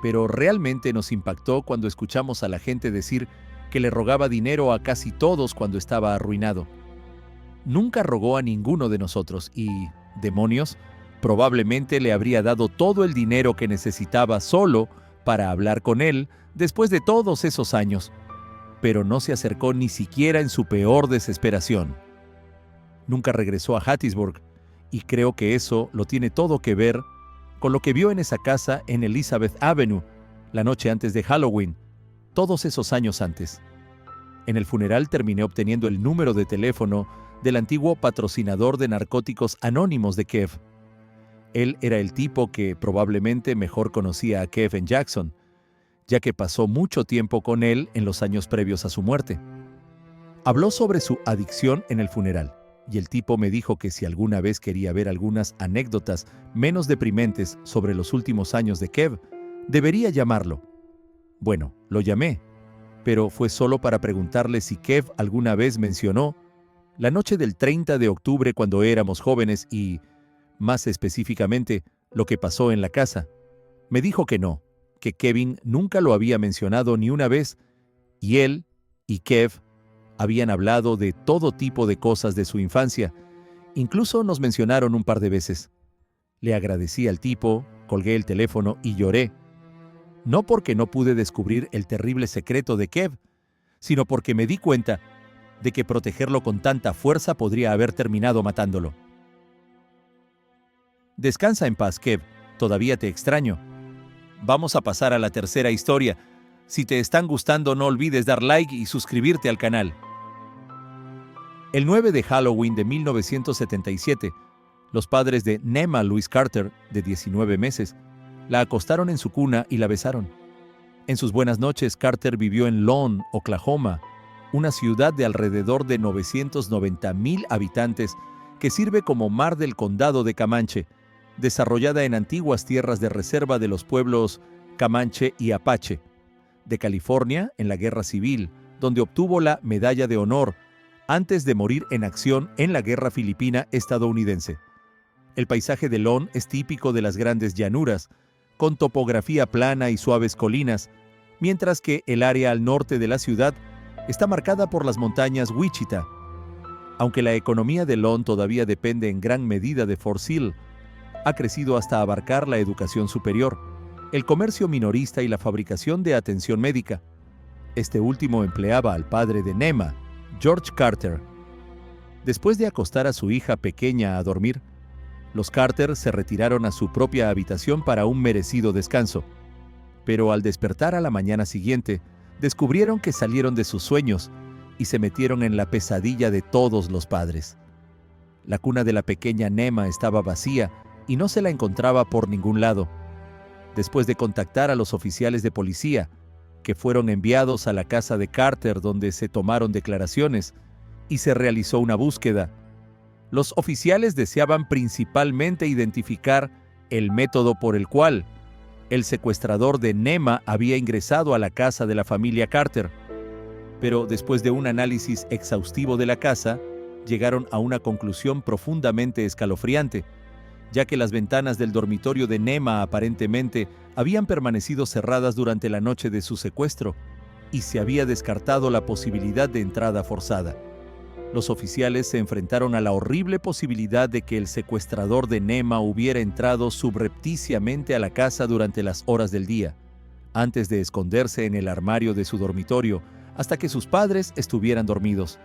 pero realmente nos impactó cuando escuchamos a la gente decir que le rogaba dinero a casi todos cuando estaba arruinado. Nunca rogó a ninguno de nosotros y, demonios, probablemente le habría dado todo el dinero que necesitaba solo para hablar con él después de todos esos años, pero no se acercó ni siquiera en su peor desesperación. Nunca regresó a Hattiesburg, y creo que eso lo tiene todo que ver con lo que vio en esa casa en Elizabeth Avenue la noche antes de Halloween, todos esos años antes. En el funeral terminé obteniendo el número de teléfono del antiguo patrocinador de narcóticos anónimos de Kev. Él era el tipo que probablemente mejor conocía a Kev en Jackson, ya que pasó mucho tiempo con él en los años previos a su muerte. Habló sobre su adicción en el funeral, y el tipo me dijo que si alguna vez quería ver algunas anécdotas menos deprimentes sobre los últimos años de Kev, debería llamarlo. Bueno, lo llamé, pero fue solo para preguntarle si Kev alguna vez mencionó la noche del 30 de octubre cuando éramos jóvenes y, más específicamente, lo que pasó en la casa. Me dijo que no, que Kevin nunca lo había mencionado ni una vez, y él y Kev habían hablado de todo tipo de cosas de su infancia. Incluso nos mencionaron un par de veces. Le agradecí al tipo, colgué el teléfono y lloré. No porque no pude descubrir el terrible secreto de Kev, sino porque me di cuenta de que protegerlo con tanta fuerza podría haber terminado matándolo. Descansa en paz, Kev. Todavía te extraño. Vamos a pasar a la tercera historia. Si te están gustando, no olvides dar like y suscribirte al canal. El 9 de Halloween de 1977, los padres de Nema Louise Carter, de 19 meses, la acostaron en su cuna y la besaron. En sus buenas noches, Carter vivió en Lone, Oklahoma, una ciudad de alrededor de 990,000 habitantes que sirve como mar del condado de Comanche, desarrollada en antiguas tierras de reserva de los pueblos Comanche y Apache, de California en la Guerra Civil, donde obtuvo la Medalla de Honor antes de morir en acción en la Guerra Filipina estadounidense. El paisaje de Lone es típico de las grandes llanuras, con topografía plana y suaves colinas, mientras que el área al norte de la ciudad está marcada por las montañas Wichita. Aunque la economía de Lone todavía depende en gran medida de Fort Sill, ha crecido hasta abarcar la educación superior, el comercio minorista y la fabricación de atención médica. Este último empleaba al padre de Nema, George Carter. Después de acostar a su hija pequeña a dormir, los Carter se retiraron a su propia habitación para un merecido descanso. Pero al despertar a la mañana siguiente, descubrieron que salieron de sus sueños y se metieron en la pesadilla de todos los padres. La cuna de la pequeña Nema estaba vacía y no se la encontraba por ningún lado. Después de contactar a los oficiales de policía, que fueron enviados a la casa de Carter donde se tomaron declaraciones y se realizó una búsqueda, los oficiales deseaban principalmente identificar el método por el cual el secuestrador de Nema había ingresado a la casa de la familia Carter. Pero después de un análisis exhaustivo de la casa, llegaron a una conclusión profundamente escalofriante, ya que las ventanas del dormitorio de Nema aparentemente habían permanecido cerradas durante la noche de su secuestro y se había descartado la posibilidad de entrada forzada. Los oficiales se enfrentaron a la horrible posibilidad de que el secuestrador de Nema hubiera entrado subrepticiamente a la casa durante las horas del día, antes de esconderse en el armario de su dormitorio hasta que sus padres estuvieran dormidos.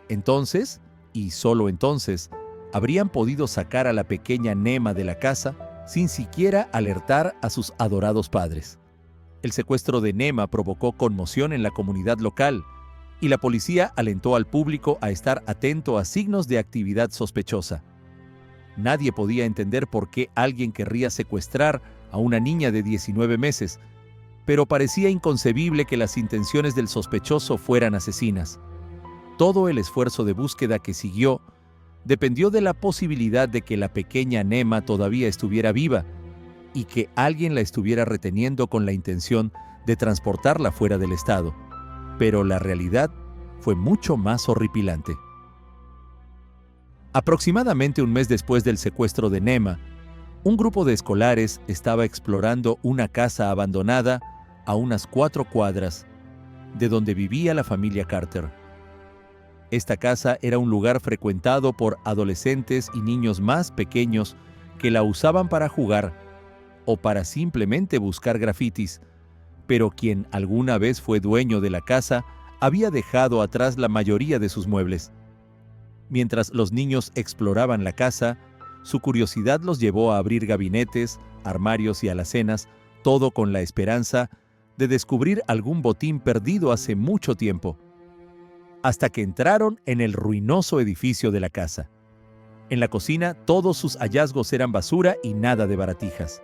Entonces, y solo entonces, habrían podido sacar a la pequeña Nema de la casa sin siquiera alertar a sus adorados padres. El secuestro de Nema provocó conmoción en la comunidad local, y la policía alentó al público a estar atento a signos de actividad sospechosa. Nadie podía entender por qué alguien querría secuestrar a una niña de 19 meses, pero parecía inconcebible que las intenciones del sospechoso fueran asesinas. Todo el esfuerzo de búsqueda que siguió dependió de la posibilidad de que la pequeña Nema todavía estuviera viva y que alguien la estuviera reteniendo con la intención de transportarla fuera del estado. Pero la realidad fue mucho más horripilante. Aproximadamente un mes después del secuestro de Nema, un grupo de escolares estaba explorando una casa abandonada a unas 4 cuadras de donde vivía la familia Carter. Esta casa era un lugar frecuentado por adolescentes y niños más pequeños que la usaban para jugar o para simplemente buscar grafitis, pero quien alguna vez fue dueño de la casa había dejado atrás la mayoría de sus muebles. Mientras los niños exploraban la casa, su curiosidad los llevó a abrir gabinetes, armarios y alacenas, todo con la esperanza de descubrir algún botín perdido hace mucho tiempo, hasta que entraron en el ruinoso edificio de la casa. En la cocina, todos sus hallazgos eran basura y nada de baratijas.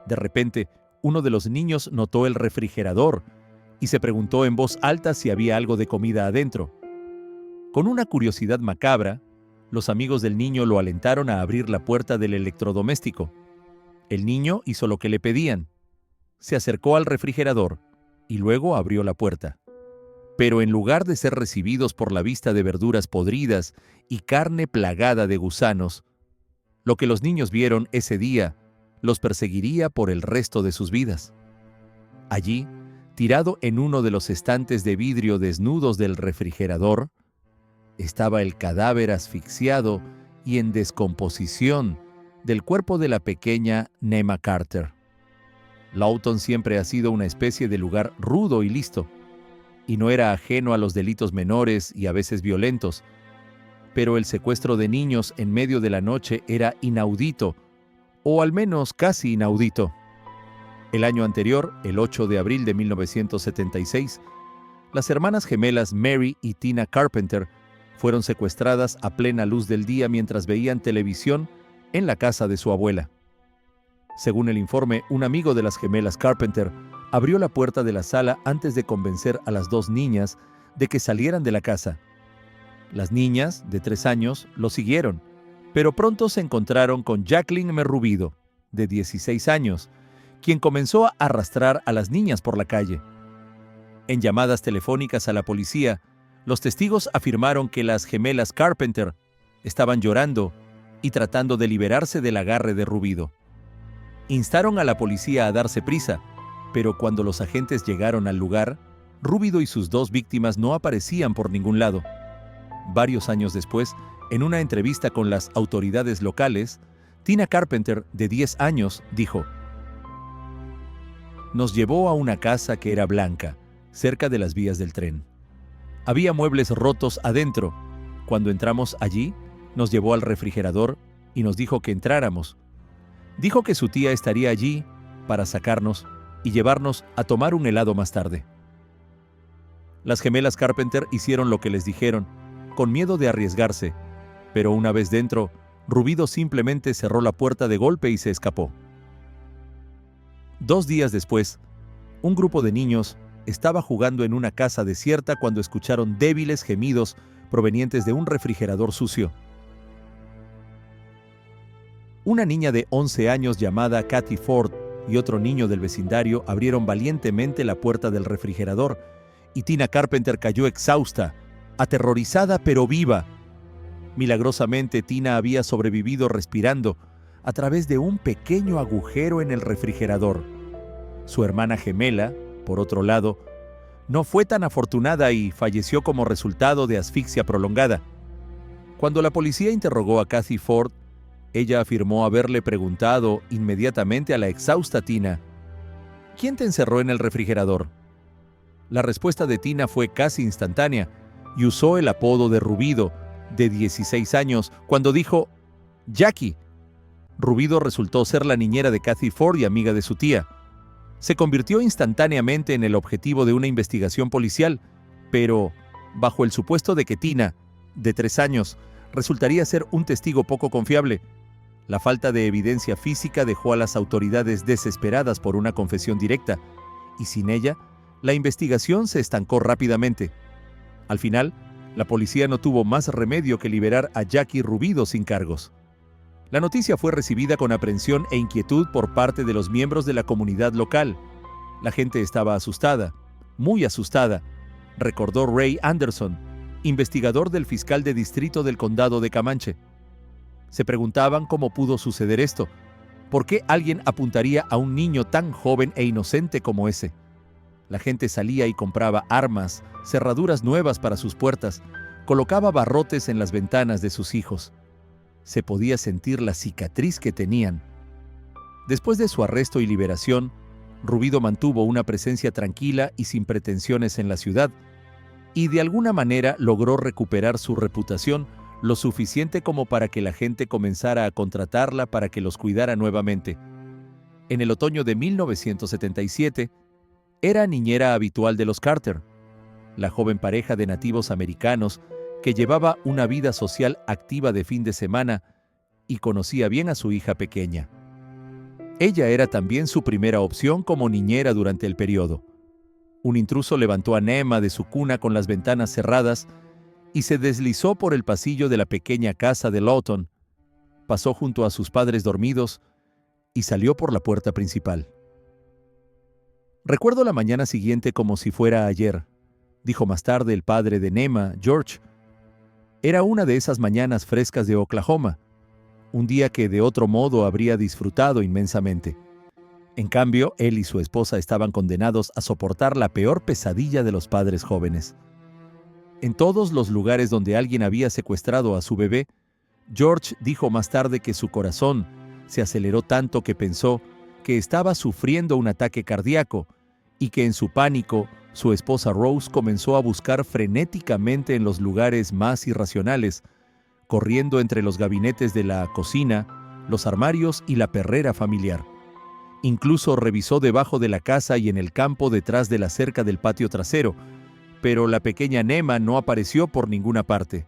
De repente, uno de los niños notó el refrigerador y se preguntó en voz alta si había algo de comida adentro. Con una curiosidad macabra, los amigos del niño lo alentaron a abrir la puerta del electrodoméstico. El niño hizo lo que le pedían. Se acercó al refrigerador y luego abrió la puerta. Pero en lugar de ser recibidos por la vista de verduras podridas y carne plagada de gusanos, lo que los niños vieron ese día los perseguiría por el resto de sus vidas. Allí, tirado en uno de los estantes de vidrio desnudos del refrigerador, estaba el cadáver asfixiado y en descomposición del cuerpo de la pequeña Nema Carter. Lawton siempre ha sido una especie de lugar rudo y listo, y no era ajeno a los delitos menores y a veces violentos, pero el secuestro de niños en medio de la noche era inaudito, o al menos casi inaudito. El año anterior, el 8 de abril de 1976, las hermanas gemelas Mary y Tina Carpenter fueron secuestradas a plena luz del día mientras veían televisión en la casa de su abuela. Según el informe, un amigo de las gemelas Carpenter abrió la puerta de la sala antes de convencer a las 2 niñas de que salieran de la casa. Las niñas, de 3 años, lo siguieron, pero pronto se encontraron con Jacqueline Merrubido, de 16 años, quien comenzó a arrastrar a las niñas por la calle. En llamadas telefónicas a la policía, los testigos afirmaron que las gemelas Carpenter estaban llorando y tratando de liberarse del agarre de Rubido. Instaron a la policía a darse prisa, pero cuando los agentes llegaron al lugar, Rubido y sus 2 víctimas no aparecían por ningún lado. Varios años después, en una entrevista con las autoridades locales, Tina Carpenter, de 10 años, dijo: "Nos llevó a una casa que era blanca, cerca de las vías del tren. Había muebles rotos adentro. Cuando entramos allí, nos llevó al refrigerador y nos dijo que entráramos. Dijo que su tía estaría allí para sacarnos y llevarnos a tomar un helado más tarde". Las gemelas Carpenter hicieron lo que les dijeron, con miedo de arriesgarse, pero una vez dentro, Rubido simplemente cerró la puerta de golpe y se escapó. 2 días después, un grupo de niños estaba jugando en una casa desierta cuando escucharon débiles gemidos provenientes de un refrigerador sucio. Una niña de 11 años llamada Kathy Ford y otro niño del vecindario abrieron valientemente la puerta del refrigerador y Tina Carpenter cayó exhausta, aterrorizada pero viva. Milagrosamente, Tina había sobrevivido respirando a través de un pequeño agujero en el refrigerador. Su hermana gemela, por otro lado, no fue tan afortunada y falleció como resultado de asfixia prolongada. Cuando la policía interrogó a Kathy Ford, ella afirmó haberle preguntado inmediatamente a la exhausta Tina: "¿Quién te encerró en el refrigerador?". La respuesta de Tina fue casi instantánea y usó el apodo de Rubido, de 16 años, cuando dijo: "Jackie". Rubido resultó ser la niñera de Kathy Ford y amiga de su tía. Se convirtió instantáneamente en el objetivo de una investigación policial, pero bajo el supuesto de que Tina, de 3 años, resultaría ser un testigo poco confiable. La falta de evidencia física dejó a las autoridades desesperadas por una confesión directa, y sin ella, la investigación se estancó rápidamente. Al final, la policía no tuvo más remedio que liberar a Jackie Rubido sin cargos. La noticia fue recibida con aprensión e inquietud por parte de los miembros de la comunidad local. La gente estaba asustada, muy asustada, recordó Ray Anderson, investigador del fiscal de distrito del condado de Comanche. Se preguntaban cómo pudo suceder esto. ¿Por qué alguien apuntaría a un niño tan joven e inocente como ese? La gente salía y compraba armas, cerraduras nuevas para sus puertas, colocaba barrotes en las ventanas de sus hijos. Se podía sentir la cicatriz que tenían. Después de su arresto y liberación, Rubido mantuvo una presencia tranquila y sin pretensiones en la ciudad, y de alguna manera logró recuperar su reputación lo suficiente como para que la gente comenzara a contratarla para que los cuidara nuevamente. En el otoño de 1977, era niñera habitual de los Carter, la joven pareja de nativos americanos que llevaba una vida social activa de fin de semana y conocía bien a su hija pequeña. Ella era también su primera opción como niñera durante el periodo. Un intruso levantó a Nema de su cuna con las ventanas cerradas y se deslizó por el pasillo de la pequeña casa de Lawton, pasó junto a sus padres dormidos y salió por la puerta principal. "Recuerdo la mañana siguiente como si fuera ayer", dijo más tarde el padre de Nema, George. "Era una de esas mañanas frescas de Oklahoma, un día que de otro modo habría disfrutado inmensamente. En cambio, él y su esposa estaban condenados a soportar la peor pesadilla de los padres jóvenes. En todos los lugares donde alguien había secuestrado a su bebé, George dijo más tarde que su corazón se aceleró tanto que pensó que estaba sufriendo un ataque cardíaco y que en su pánico su esposa Rose comenzó a buscar frenéticamente en los lugares más irracionales, corriendo entre los gabinetes de la cocina, los armarios y la perrera familiar. Incluso revisó debajo de la casa y en el campo detrás de la cerca del patio trasero, pero la pequeña Nema no apareció por ninguna parte.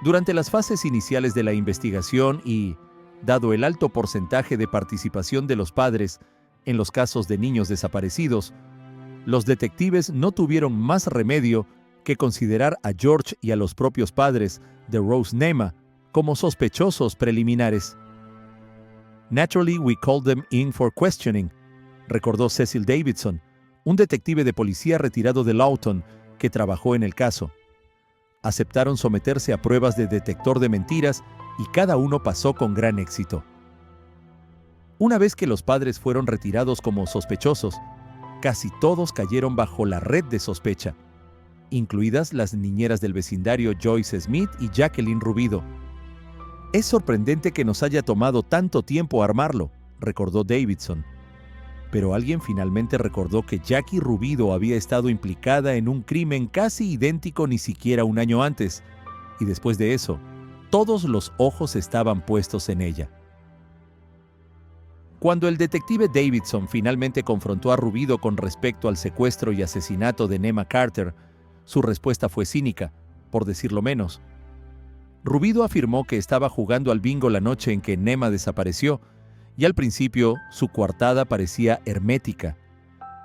Durante las fases iniciales de la investigación y, dado el alto porcentaje de participación de los padres en los casos de niños desaparecidos, Los detectives no tuvieron más remedio que considerar a George y a los propios padres de Rose Nema como sospechosos preliminares. "Naturally, we called them in for questioning", recordó Cecil Davidson, un detective de policía retirado de Lawton que trabajó en el caso. Aceptaron someterse a pruebas de detector de mentiras y cada uno pasó con gran éxito. Una vez que los padres fueron retirados como sospechosos, casi todos cayeron bajo la red de sospecha, incluidas las niñeras del vecindario Joyce Smith y Jacqueline Rubido. "Es sorprendente que nos haya tomado tanto tiempo armarlo", recordó Davidson. Pero alguien finalmente recordó que Jackie Rubido había estado implicada en un crimen casi idéntico ni siquiera un año antes, y después de eso, todos los ojos estaban puestos en ella. Cuando el detective Davidson finalmente confrontó a Rubido con respecto al secuestro y asesinato de Nema Carter, su respuesta fue cínica, por decirlo menos. Rubido afirmó que estaba jugando al bingo la noche en que Nema desapareció, y al principio su coartada parecía hermética,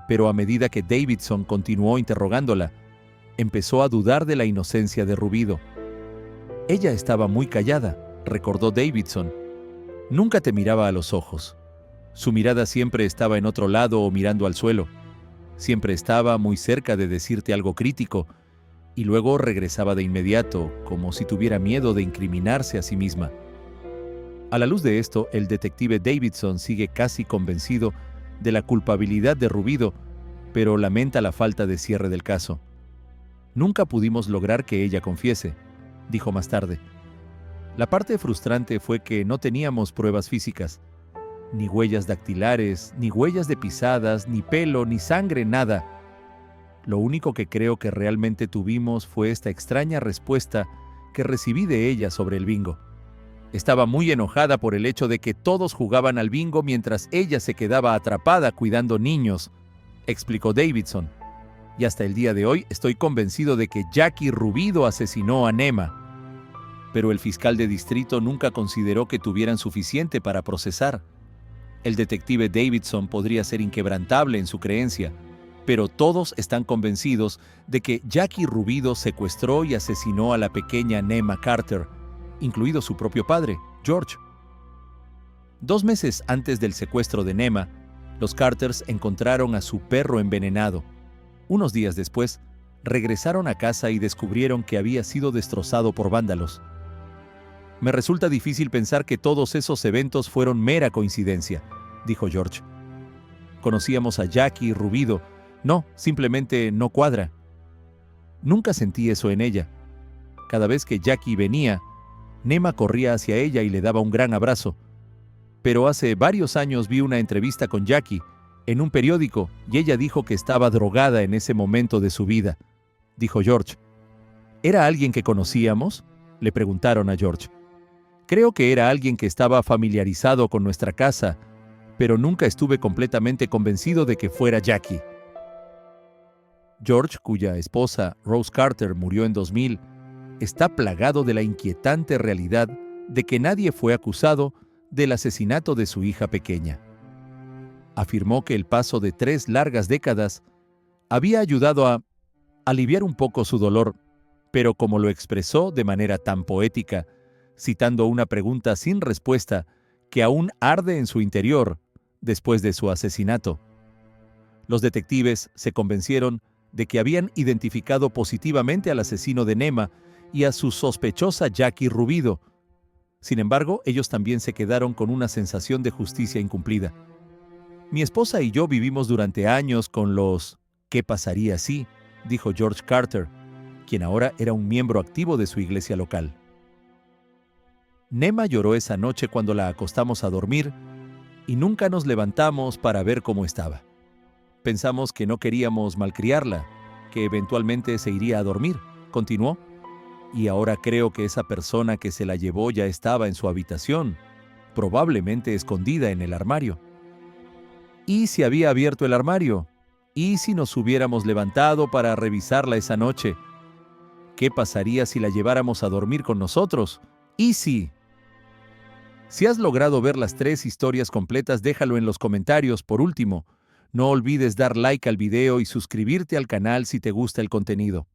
pero a medida que Davidson continuó interrogándola, empezó a dudar de la inocencia de Rubido. "Ella estaba muy callada", recordó Davidson. "Nunca te miraba a los ojos. Su mirada siempre estaba en otro lado o mirando al suelo. Siempre estaba muy cerca de decirte algo crítico y luego regresaba de inmediato, como si tuviera miedo de incriminarse a sí misma". A la luz de esto, el detective Davidson sigue casi convencido de la culpabilidad de Rubido, pero lamenta la falta de cierre del caso. "Nunca pudimos lograr que ella confiese", dijo más tarde. "La parte frustrante fue que no teníamos pruebas físicas. Ni huellas dactilares, ni huellas de pisadas, ni pelo, ni sangre, nada. Lo único que creo que realmente tuvimos fue esta extraña respuesta que recibí de ella sobre el bingo. Estaba muy enojada por el hecho de que todos jugaban al bingo mientras ella se quedaba atrapada cuidando niños", explicó Davidson. "Y hasta el día de hoy estoy convencido de que Jackie Rubido asesinó a Nema. Pero el fiscal de distrito nunca consideró que tuvieran suficiente para procesar. El detective Davidson podría ser inquebrantable en su creencia, pero todos están convencidos de que Jackie Rubido secuestró y asesinó a la pequeña Nema Carter, incluido su propio padre, George". 2 meses antes del secuestro de Nema, los Carters encontraron a su perro envenenado. Unos días después, regresaron a casa y descubrieron que había sido destrozado por vándalos. "Me resulta difícil pensar que todos esos eventos fueron mera coincidencia", dijo George. "Conocíamos a Jackie Rubido. No, simplemente no cuadra. Nunca sentí eso en ella. Cada vez que Jackie venía, Nema corría hacia ella y le daba un gran abrazo. Pero hace varios años vi una entrevista con Jackie en un periódico y ella dijo que estaba drogada en ese momento de su vida", dijo George. "¿Era alguien que conocíamos?", le preguntaron a George. "Creo que era alguien que estaba familiarizado con nuestra casa, pero nunca estuve completamente convencido de que fuera Jackie". George, cuya esposa, Rose Carter, murió en 2000, está plagado de la inquietante realidad de que nadie fue acusado del asesinato de su hija pequeña. Afirmó que el paso de 3 largas décadas había ayudado a aliviar un poco su dolor, pero como lo expresó de manera tan poética, citando una pregunta sin respuesta que aún arde en su interior después de su asesinato. Los detectives se convencieron de que habían identificado positivamente al asesino de Nema y a su sospechosa Jackie Rubido. Sin embargo, ellos también se quedaron con una sensación de justicia incumplida. "Mi esposa y yo vivimos durante años con los ¿qué pasaría si?", dijo George Carter, quien ahora era un miembro activo de su iglesia local. "Nema lloró esa noche cuando la acostamos a dormir y nunca nos levantamos para ver cómo estaba. Pensamos que no queríamos malcriarla, que eventualmente se iría a dormir", continuó. "Y ahora creo que esa persona que se la llevó ya estaba en su habitación, probablemente escondida en el armario. ¿Y si había abierto el armario? ¿Y si nos hubiéramos levantado para revisarla esa noche? ¿Qué pasaría si la lleváramos a dormir con nosotros? ¿Y si...?". Si has logrado ver las 3 historias completas, déjalo en los comentarios. Por último, No olvides dar like al video y suscribirte al canal si te gusta el contenido.